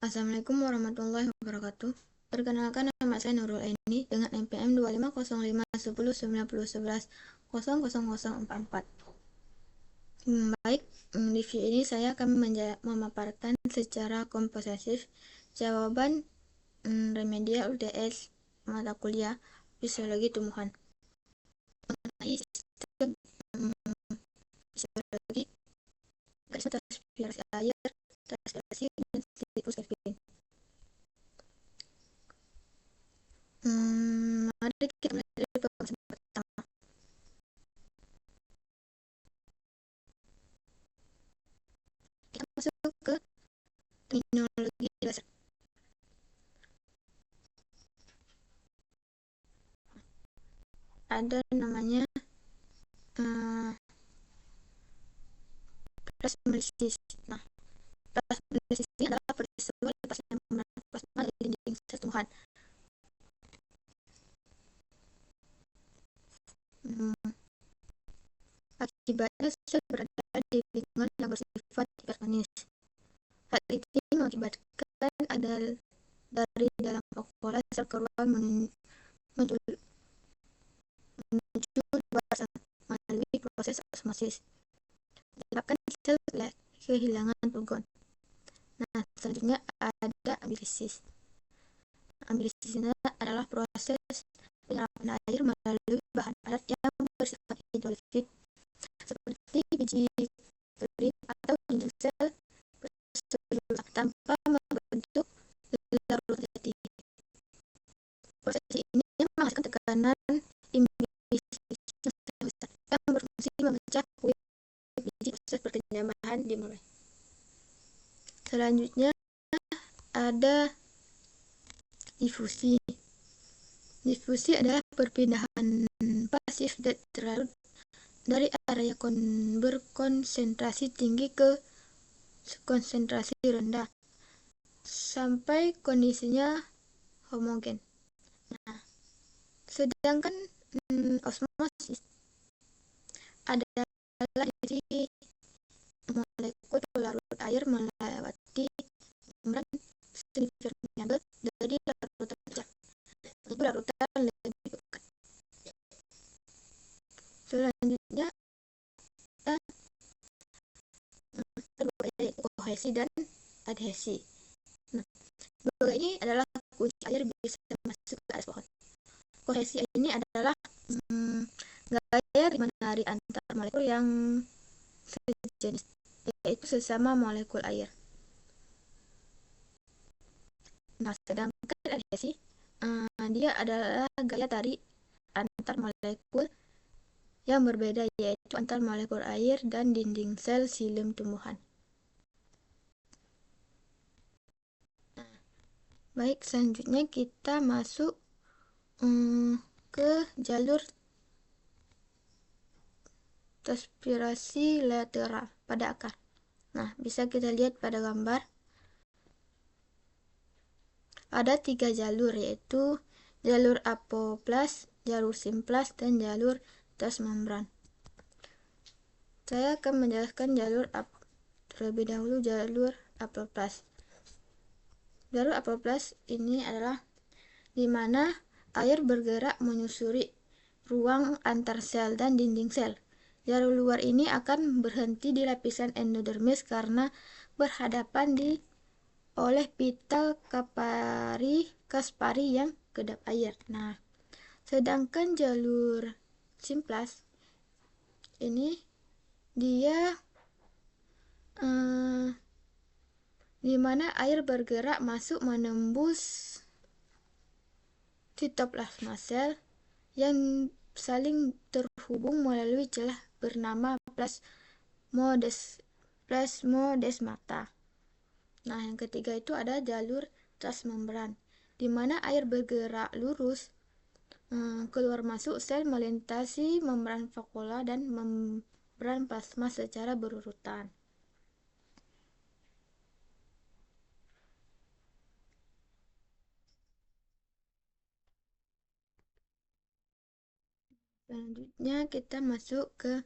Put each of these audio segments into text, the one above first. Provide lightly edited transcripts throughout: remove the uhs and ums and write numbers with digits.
Assalamualaikum warahmatullahi wabarakatuh. Perkenalkan, nama saya Nurul Aini dengan NPM 2505101111000044. Baik, di video ini saya akan memaparkan secara komprehensif jawaban remedial UTS mata kuliah Fisiologi Tumbuhan mengenai sistem fisiologi, mekanisme transpirasi air, transpirasi, dan siklus Kevin. Mari kita mulai dari pembahasan pertama. Kita masuk ke terminologi dasar. Ada namanya plasmolisis. Nah, plasmolisis ini adalah peristiwa lepasnya plasma dari dinding sel tumbuhan. Akibatnya sel berada di lingkungan yang bersifat hipertonis. Hal ini mengakibatkan ada dari dalam vakuola sel keluar menuju luar sel melalui proses osmosis, menyebabkan sel kehilangan pulgon. Nah, selanjutnya ada ambilisis. Ambilisis ini adalah proses penyerapan air melalui bahan padat yang bersifat hidrolifik seperti biji klorin atau dinding sel berseluruh tanpa membentuk larut jati. Proses ini menghasilkan tekanan imbilisis yang berfungsi memecah kulit biji. Proses perkembangan dimulai. Selanjutnya ada difusi. Difusi adalah perpindahan pasif dari area berkonsentrasi tinggi ke konsentrasi rendah sampai kondisinya homogen. Nah, sedangkan osmosis adalah dari molekul pelarut air melewati membran semipermeabel dari larutan kecil menuju larutan lebih pekat. Selanjutnya yaitu kohesi dan adhesi. Nah, dua ini adalah kunci air bisa masuk ke atas pohon. Kohesi ini adalah gaya menari antar molekul yang sejenis, yaitu sesama molekul air. Nah, sedangkan adhesi dia adalah gaya tarik antar molekul yang berbeda, yaitu antar molekul air dan dinding sel xilem tumbuhan. Baik, selanjutnya kita masuk ke jalur transpirasi lateral pada akar. Nah, bisa kita lihat pada gambar. Ada 3 jalur, yaitu jalur apoplas, jalur simplas, dan jalur transmembran. Saya akan menjelaskan terlebih dahulu jalur apoplas. Jalur apoplas ini adalah di mana air bergerak menyusuri ruang antar sel dan dinding sel. Jalur luar ini akan berhenti di lapisan endodermis karena berhadapan oleh pita Kaspari yang kedap air. Nah, sedangkan jalur simplas ini dia di mana air bergerak masuk menembus sitoplasma sel yang saling terhubung melalui celah bernama plasmodesmata. Nah, yang ketiga itu ada jalur transmembran, di mana air bergerak lurus keluar masuk sel melintasi membran vakuola dan membran plasma secara berurutan. Selanjutnya kita masuk ke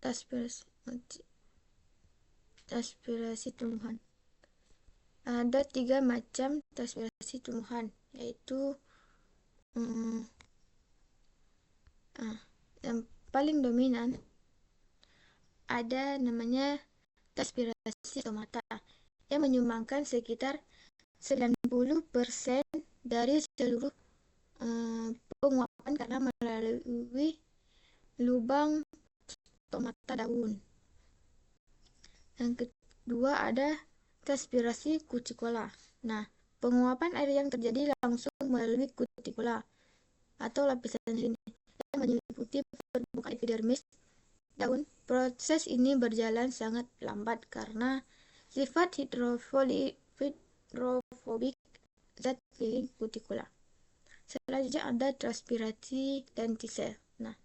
transpirasi tumbuhan. Ada 3 macam transpirasi tumbuhan, yaitu yang paling dominan ada namanya transpirasi stomata yang menyumbangkan sekitar 90% dari seluruh penguapan karena melalui lubang stomata daun. Yang kedua ada transpirasi cuticula. Nah, penguapan air yang terjadi langsung melalui cuticula atau lapisan sini yang meliputi permukaan epidermis daun. Proses ini berjalan sangat lambat karena sifat hidrofobik zat keliling cuticula. Selanjutnya ada transpirasi lentisel. Nah,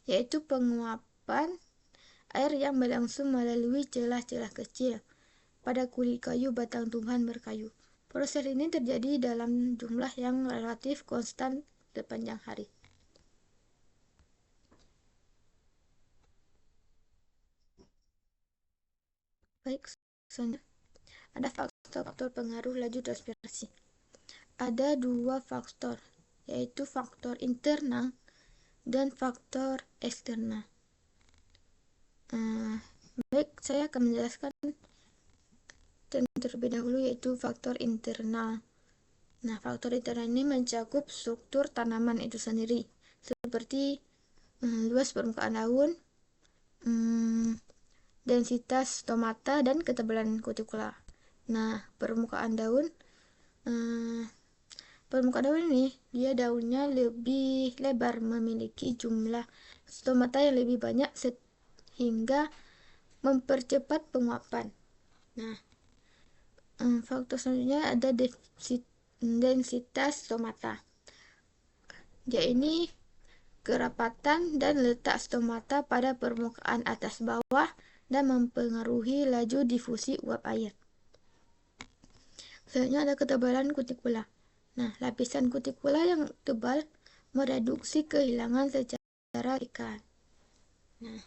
yaitu penguapan air yang berlangsung melalui celah-celah kecil pada kulit kayu batang tumbuhan berkayu. Proses ini terjadi dalam jumlah yang relatif konstan sepanjang hari. Baik, selanjutnya ada faktor-faktor pengaruh laju transpirasi. Ada 2 faktor, yaitu faktor internal dan faktor eksternal. Baik, saya akan menjelaskan terlebih dahulu, yaitu faktor internal. Nah, faktor internal ini mencakup struktur tanaman itu sendiri, seperti luas permukaan daun, densitas stomata, dan ketebalan cuticula. Nah, permukaan daun ini dia daunnya lebih lebar, memiliki jumlah stomata yang lebih banyak sehingga mempercepat penguapan. Nah, faktor selanjutnya ada densitas stomata. Dia ini kerapatan dan letak stomata pada permukaan atas bawah dan mempengaruhi laju difusi uap air. Selanjutnya ada ketebalan cuticula. Nah, lapisan cuticula yang tebal mereduksi kehilangan secara vertikal. Nah,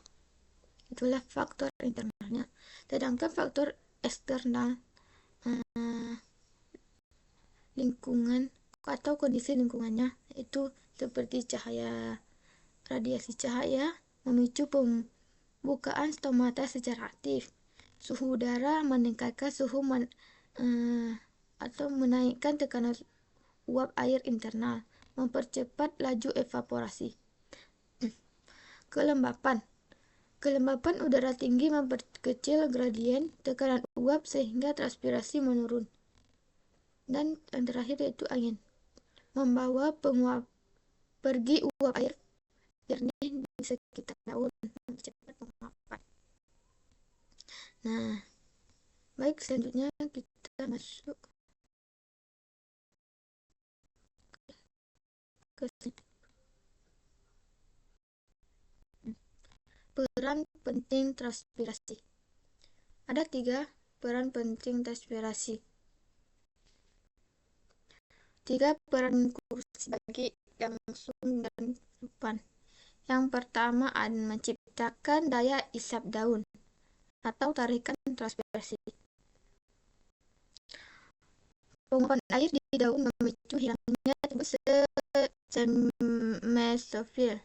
itulah faktor internalnya. Sedangkan faktor eksternal, lingkungan atau kondisi lingkungannya, itu seperti cahaya, radiasi cahaya memicu pembukaan stomata secara aktif. Suhu udara meningkatkan suhu atau menaikkan tekanan uap air internal, mempercepat laju evaporasi. Kelembapan udara tinggi memperkecil gradien tekanan uap sehingga transpirasi menurun. Dan yang terakhir yaitu angin, membawa pergi uap air jernih di sekitar daun, mempercepat penguapan. Nah, baik, selanjutnya kita masuk ke peran penting transpirasi. Ada 3 peran penting transpirasi. 3 peran krusial bagi langsung dan depan. Yang pertama adalah menciptakan daya isap daun atau tarikan transpirasi. Penguapan air di daun memicu hilangnya sel mesofil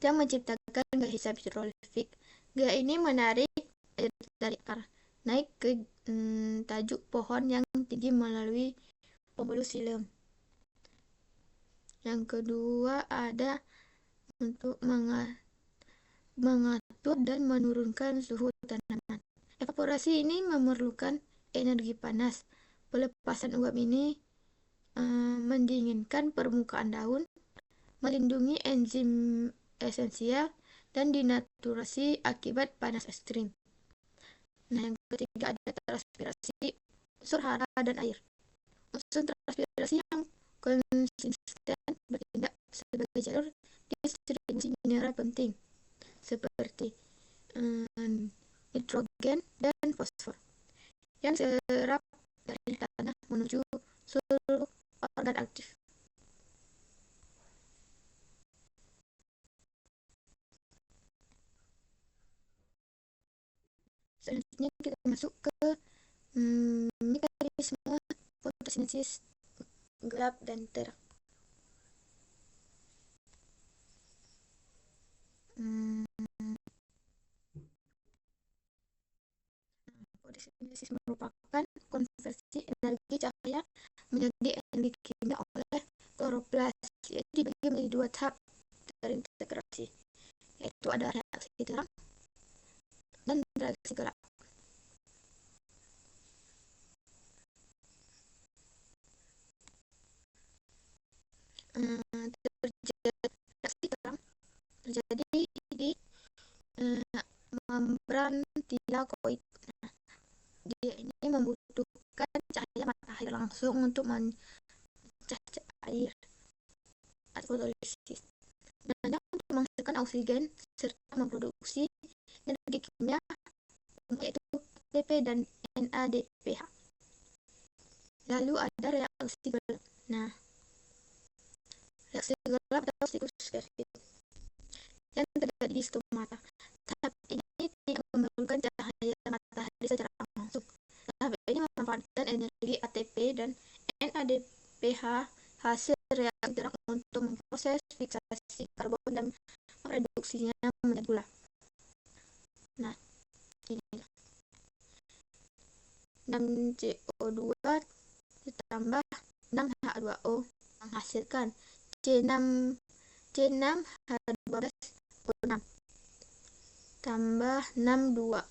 yang menciptakan gaya hisap hidrolifik. Gaya ini menarik air dari akar naik ke tajuk pohon yang tinggi melalui pembuluh xilem. Yang kedua ada untuk mengatur dan menurunkan suhu tanaman. Evaporasi ini memerlukan energi panas. Pelepasan uap ini mendinginkan permukaan daun, melindungi enzim esensial, dan dinaturasi akibat panas ekstrim. Nah, yang ketiga ada transpirasi unsur hara dan air. Unsur transpirasi yang konsisten bertindak sebagai jalur distribusi mineral penting seperti nitrogen dan fosfor yang serap dari tanah menuju seluruh organ aktif. Selanjutnya selanjutnya kita masuk ke mekanisme fotosintesis gelap dan terang. Fotosintesis merupakan konversi energi cahaya menjadi energi kimia oleh kloroplas, yaitu dibagi menjadi dua tahap terintegrasi, yaitu ada reaksi terang dan reaksi gelap. Reaksi terang terjadi di membran tilakoid. Dia ini membutuhkan cahaya matahari langsung untuk memecah air atau fotolisis. Gunanya untuk menghasilkan oksigen serta memproduksi energi kimia yaitu ATP dan NADPH. Lalu ada reaksi gelap. Reaksi gelap atau siklus Kelvin yang terjadi di stomata. Tahap ini tidak memerlukan cahaya matahari secara langsung. Tahap ini memanfaatkan energi ATP dan NADPH hasil reaksi terang untuk memproses fiksasi karbon dan mereduksinya menjadi gula. Ini 6CO2 ditambah 6H2O menghasilkan C6H12O6 tambah 62.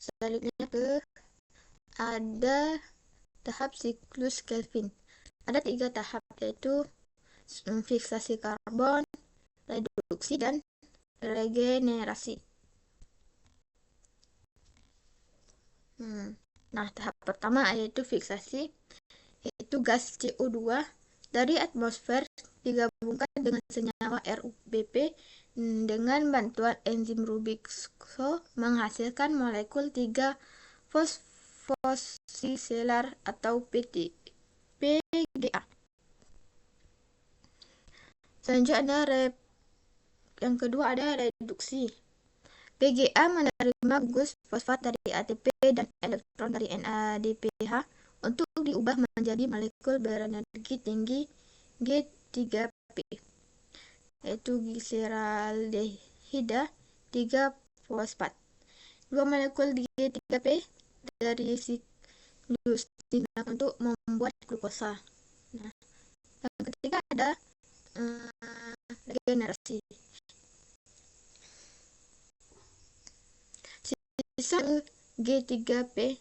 Selanjutnya ada tahap siklus Kelvin. Ada 3 tahap, yaitu fiksasi karbon, reduksi, dan regenerasi. Tahap pertama yaitu fiksasi, yaitu gas CO2 dari atmosfer digabungkan dengan senyawa RuBP dengan bantuan enzim Rubixo menghasilkan molekul 3 fosfosiler atau PGA. Selanjutnya yang kedua ada reduksi. PGA menerima gus fosfat dari ATP dan elektron dari NADPH untuk diubah menjadi molekul berenergi tinggi G3P, yaitu gliseraldehida 3-fosfat. Dua molekul G3P dari siklus digunakan untuk membuat glukosa. Yang ketiga ada regenerasi. Sisa G3P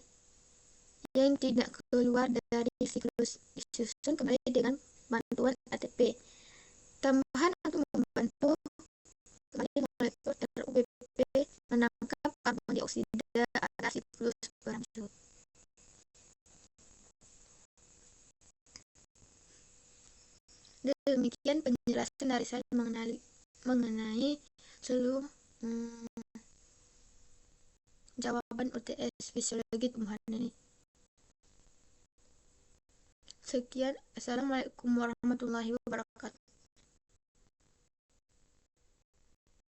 yang tidak keluar dari siklus disusun kembali dengan bantuan ATP. Tambahan untuk membantu kembali molekul RuBP menangkap karbon dioksida agar siklus berlanjut. Demikian penjelasan dari saya mengenai seluruh jawaban UTS fisiologi tumbuhan ini. Sekian, assalamualaikum warahmatullahi wabarakatuh.